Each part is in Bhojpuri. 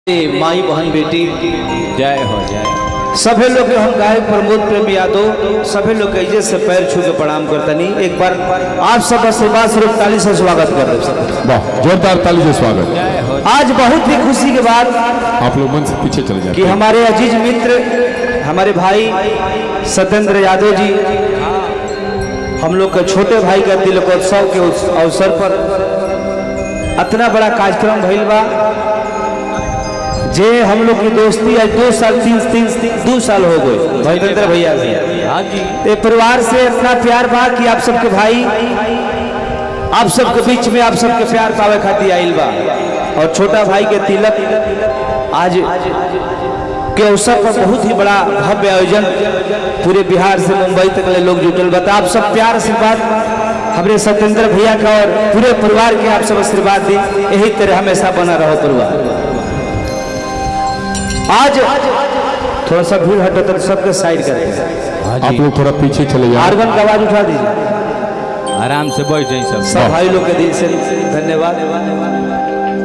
माई बहन बेटी जय हो जय। सभी लोग हम गायक प्रमोद प्रेम यादव सभी लोग ऐसे से पैर छू के प्रणाम करतनी। एक बार आप सब आशीर्वाद स्वरूप ताली से स्वागत कर दे। वाह, जोरदार ताली से स्वागत। आज बहुत ही खुशी के बाद आप लोग मन से पीछे चले जाते कि हमारे अजीज मित्र हमारे भाई सत्येंद्र यादव जी हम लोग के छोटे भाई का तिलकोत्सव के अवसर पर इतना बड़ा कार्यक्रम भइल बा जे हम लोग की दोस्ती आज 2 साल हो गए सत्येंद्र भैया से। हाँ जी। ये परिवार से इतना प्यार बा कि आप सबके भाई आप सबके बीच में आप सबके प्यार पावे खातिर आइल बा। और छोटा भाई के तिलक आज के अवसर पर बहुत ही बड़ा भव्य आयोजन पूरे बिहार से मुंबई तक ले लोग जुटल बता। आप सब प्यार आशीर्वाद हमारे सत्येंद्र भैया का और पूरे परिवार के आप सब आशीर्वाद दी, यही तरह हमेशा बना रहो परिवार। आज थोड़ा सा भीड़ हटो तो सबके साइड करते हैं। आप लोग थोड़ा पीछे चले जाए। आर्गन का आवाज उठा दीजिए, आराम से बैठ जाइए सब भाई लोग के दिल से धन्यवाद।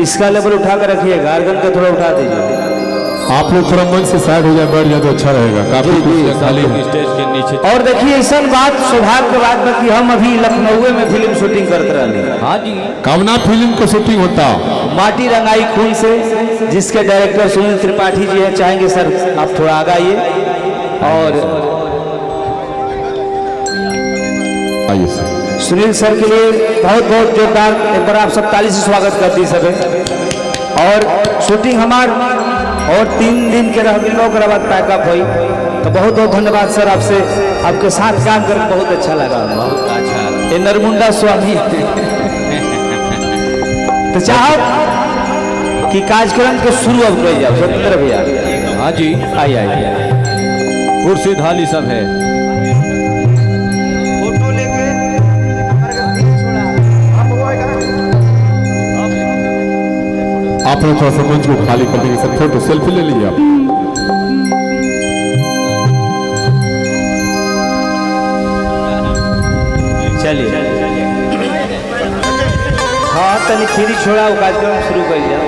इसका लेवल उठा कर रखिएगा, आर्गन का थोड़ा उठा दीजिए। आप लोग थोड़ा मन से साइड हो जाए, बैठ जाए तो अच्छा रहेगा। काफी खाली है। स्टेज के नीचे। और देखिए ऐसा बात सौभाग्य के बात में कि हम अभी लखनऊ में फिल्म शूटिंग करते रहे। हाँ जी। कामना फिल्म का शूटिंग होता माटी रंगाई खून से, जिसके डायरेक्टर सुनील त्रिपाठी जी हैं। चाहेंगे सर आप थोड़ा आगे आइए और आइए सर। सुनील सर के लिए बहुत बहुत जोरदार एक बार आप सब ताली से स्वागत करती सब। और शूटिंग हमार और 3 दिन के रह गए बाद पैकअप हुई, तो बहुत बहुत धन्यवाद सर आपसे। आपके साथ काम करके बहुत अच्छा लगा। बहुत अच्छा। ये नरमुंडा स्वामी तो चाहो कि कार्यक्रम के शुरू अब कर जाओ सत्येंद्र भैया। हाँ जी। आइए कुर्सी थाली सब है। फोटो लेके आप लोग थोड़ा सा मंच को खाली कर देंगे सर। फोटो सेल्फी ले लीजिए आप। चलिए हाँ तनी फिर छोड़ा वो कार्यक्रम शुरू कर दिया।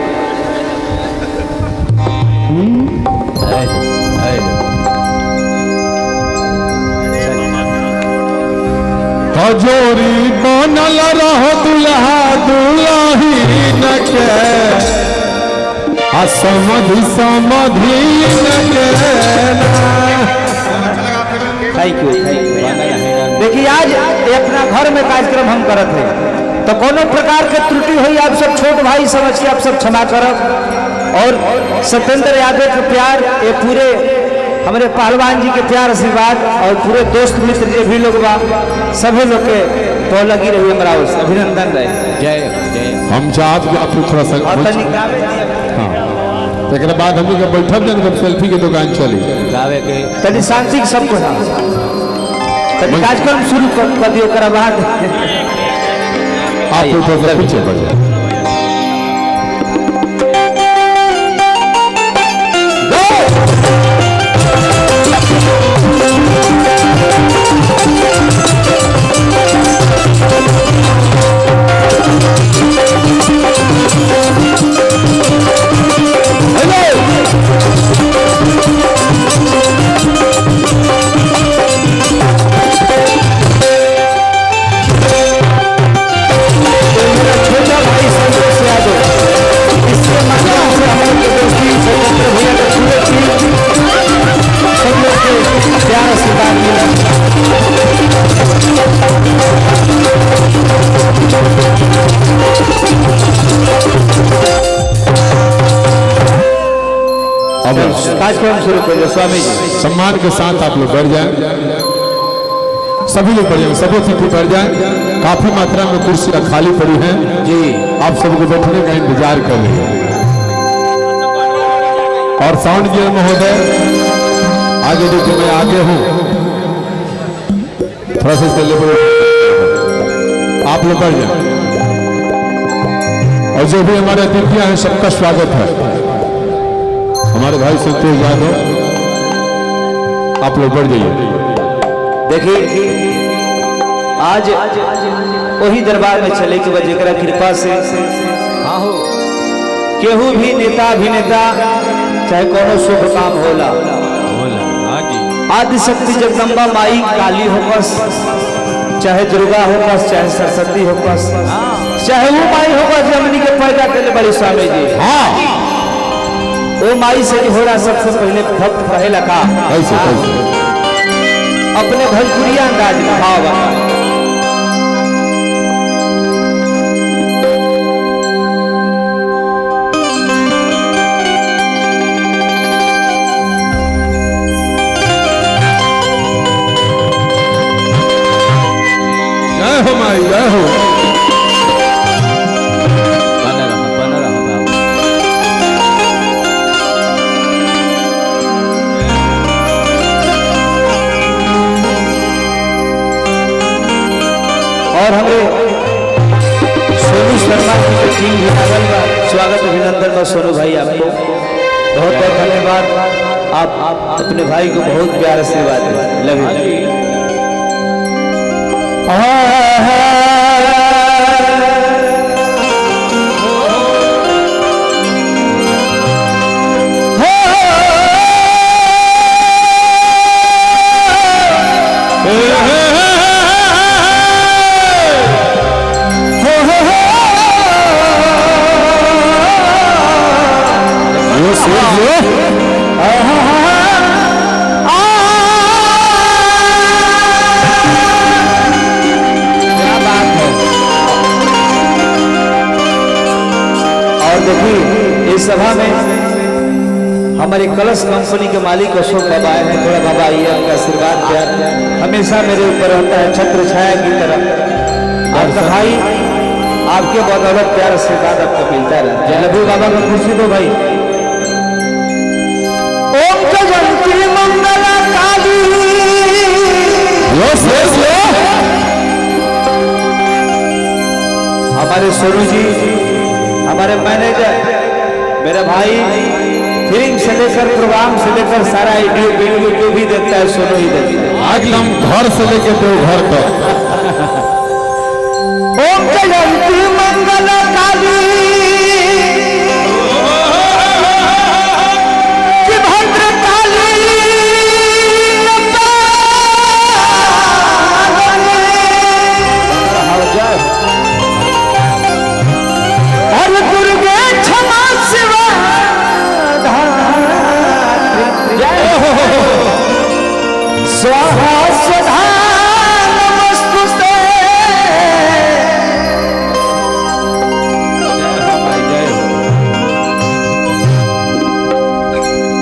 हजोरी बनल रहो दुल्हा दुल्हीन के, समधि समधि थैंक यू। देखिए आज ये अपना घर में कार्यक्रम हम करत हैं, तो कोनो प्रकार के त्रुटि हुई आप सब छोट भाई समझ के आप सब क्षमा करब। और सत्येंद्र यादव के प्यार ये पूरे हमारे पहलवान जी के प्यार आशीर्वाद और पूरे दोस्त मित्र जो भी लोग बा सभी लोग के तो लगी रही हमारा अभिनंदन रहे। जय जय। हम चाहते कि आप लोग थोड़ा सा और तनी गावे दिया। हाँ, एक बाद हम लोग बैठब जाए जब सेल्फी की दुकान चली गावे के तनी शांति सबको तनी कार्यक्रम शुरू कर दियो कर बाद आप लोग थोड़ा सा पीछे बढ़ जाए। कार्यक्रम शुरू करिए स्वामी जी। सम्मान के साथ आप लोग बैठ जाएं, सभी लोग बैठ जाएं, सभी सीट बैठ जाएं। काफी मात्रा में कुर्सियां खाली पड़ी हैं जी, आप सबको बैठने का इंतजार कर रहे हैं। और साउंड इंजीनियर महोदय आगे देखिए, मैं आगे हूँ, थोड़ा सा इसका लेवल आप लोग बैठ जाएं। और जो भी हमारे अतिथियां हैं सबका स्वागत है। हमारे भाई संतोष यादव आप लोग बढ़ जाइए। देखिए आज वही दरबार में चले कि वह जरा कृपा से हाँ हो केहू भी नेता अभिनेता चाहे कोनो शुभ काम होला, बोला हाँ जी आदि शक्ति जगदम्बा माई काली होकस, चाहे दुर्गा होकस, चाहे सरस्वती होकस, चाहे वो माई होकस जमनी के पैदा के लिए बड़ी स्वामी जी। हाँ वो माई से हो रहा सबसे पहले भक्त कहे लगा कैसे कैसे अपने भोजपुरिया अंदाज में भाव जय हो माई जय हो। बना रहा बाबू। और हमें सोनू शर्मा की टीम भी लागल बा। स्वागत अभिनंदन बा सोनू भाई, आपको बहुत बहुत धन्यवाद। आप अपने भाई को बहुत प्यार आशीर्वाद दें। लव हाँ यू। जी क्या बात है। और देखिए इस सभा में हमारे कलश कंपनी के मालिक अशोक बाबा आए हैं। थोड़ा बाबा आइए, आपका आशीर्वाद प्यार हमेशा मेरे ऊपर रहता है छत्र छाया की तरह। आपका भाई आपके बदौलत प्यार आशीर्वाद आपको मिलता है। जय लभू बाबा का खुशी दो भाई। ओम Jayanti Mangala Kali. Yes yes yes. हमारे सोनू जी, हमारे मैनेजर, मेरा भाई, फिल्म से लेकर प्रोग्राम से लेकर सारा वीडियो जो भी देता है सोनू ही देता है। आज हम घर से लेके दो घर तक। ओम जयंती मंगल काली कि भद्र काली हर दुर्गे क्षमा शिवा स्वाहा स्वधा नमस्तुते।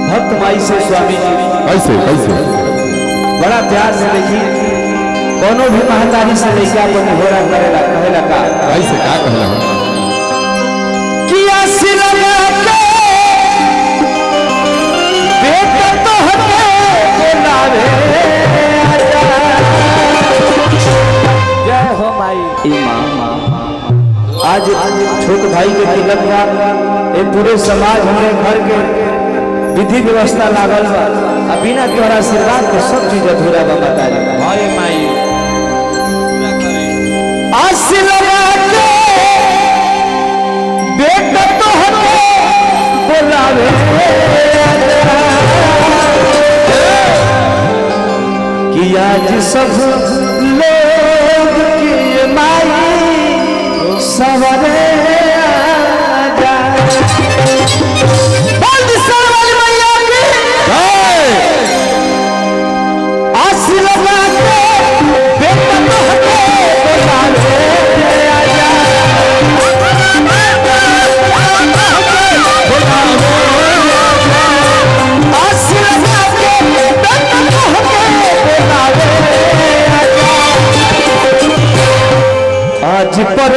भक्त माई से स्वामी जी कैसे कैसे बड़ा प्यार से देखिए, कोनो भी महतारी से लेके अपन घोड़ा करेला कहेला का कैसे क्या कहना किया सिलवा के बेटा तो हटे बोलावे आजा। जय हो माई। आज छोट भाई के तिलक बा, ये पूरे समाज हमारे घर के विधि व्यवस्था लागल बा। अब बिना तोहरा आशीर्वाद के सब चीज अधूरा बा। बता दे हाँ ये माई पूरा करे। आशीर्वाद के बेटा तो हटे बोलावे कि आज सब लोग की माई सवरे आजा। बोल दी सरवाली मैया की आशीर्वाद के बेटा तो हटे बोलावे आजा। आशीर्वाद के बेटा तो हटे बोलावे आजा। आज पर